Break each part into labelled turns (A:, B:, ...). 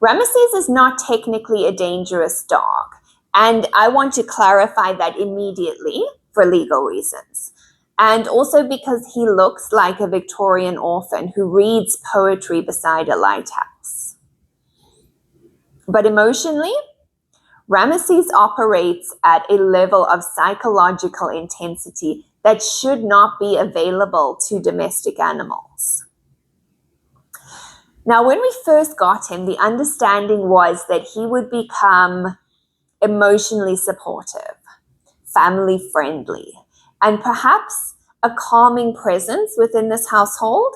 A: Ramses is not technically a dangerous dog, and I want to clarify that immediately for legal reasons. And also because he looks like a Victorian orphan who reads poetry beside a lighthouse. But emotionally, Ramses operates at a level of psychological intensity that should not be available to domestic animals. Now, when we first got him, the understanding was that he would become emotionally supportive, family friendly, and perhaps a calming presence within this household,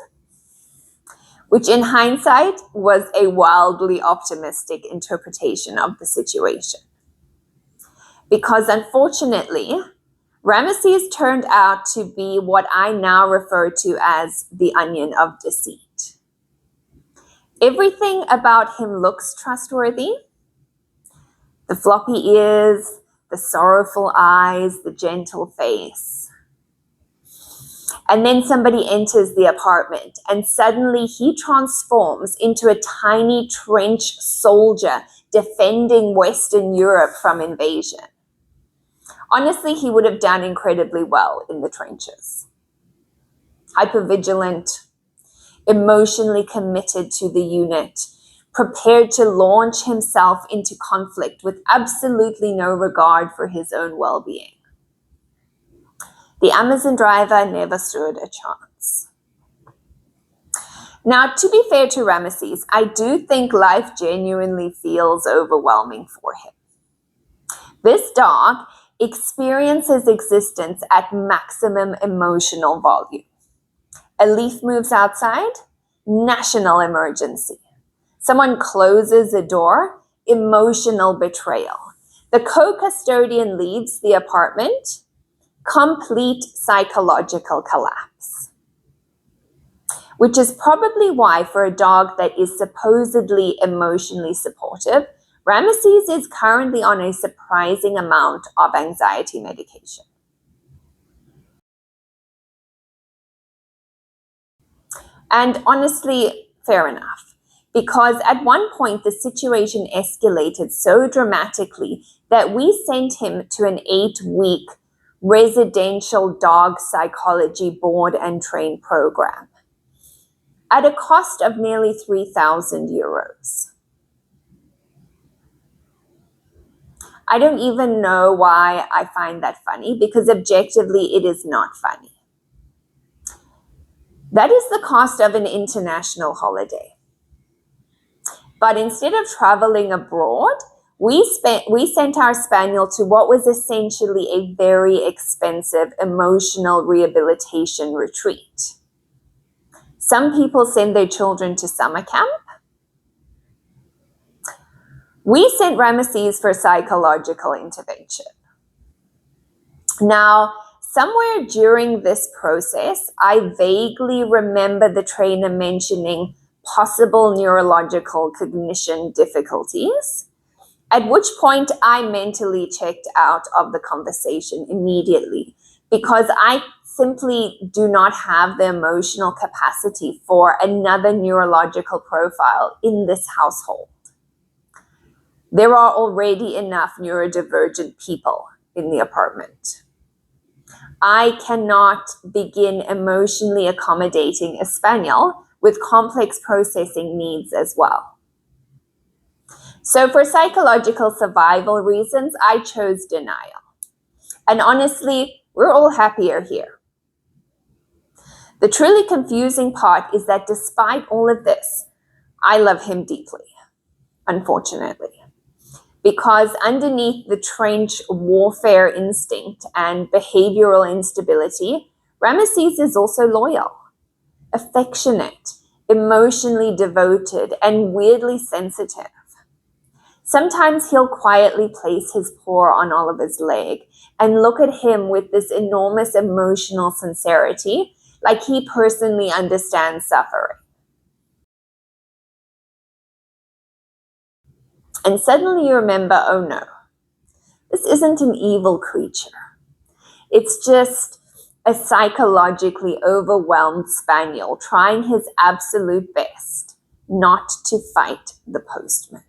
A: which in hindsight was a wildly optimistic interpretation of the situation. Because unfortunately, Ramses turned out to be what I now refer to as the Onion of Deceit. Everything about him looks trustworthy. The floppy ears, the sorrowful eyes, the gentle face. And then somebody enters the apartment and suddenly he transforms into a tiny trench soldier defending Western Europe from invasion. Honestly, he would have done incredibly well in the trenches. Hypervigilant, emotionally committed to the unit, prepared to launch himself into conflict with absolutely no regard for his own well-being. The Amazon driver never stood a chance. Now, to be fair to Ramses, I do think life genuinely feels overwhelming for him. This dog experiences existence at maximum emotional volume. A leaf moves outside, national emergency. Someone closes a door, emotional betrayal. The co-custodian leaves the apartment, complete psychological collapse. Which is probably why, for a dog that is supposedly emotionally supportive, Ramses is currently on a surprising amount of anxiety medication. And honestly, fair enough, because at one point the situation escalated so dramatically that we sent him to an 8-week residential dog psychology board and train program at a cost of nearly 3,000 euros. I don't even know why I find that funny, because objectively it is not funny. That is the cost of an international holiday. But instead of traveling abroad, we sent our spaniel to what was essentially a very expensive emotional rehabilitation retreat. Some people send their children to summer camp. We sent Ramses for psychological intervention. Now, somewhere during this process, I vaguely remember the trainer mentioning possible neurological cognition difficulties, at which point I mentally checked out of the conversation immediately because I simply do not have the emotional capacity for another neurological profile in this household. There are already enough neurodivergent people in the apartment. I cannot begin emotionally accommodating a spaniel with complex processing needs as well. So for psychological survival reasons, I chose denial. And honestly, we're all happier here. The truly confusing part is that despite all of this, I love him deeply, unfortunately. Because underneath the trench warfare instinct and behavioral instability, Ramses is also loyal, affectionate, emotionally devoted, and weirdly sensitive. Sometimes he'll quietly place his paw on Oliver's leg and look at him with this enormous emotional sincerity, like he personally understands suffering. And suddenly you remember, oh no, this isn't an evil creature. It's just a psychologically overwhelmed spaniel trying his absolute best not to fight the postman.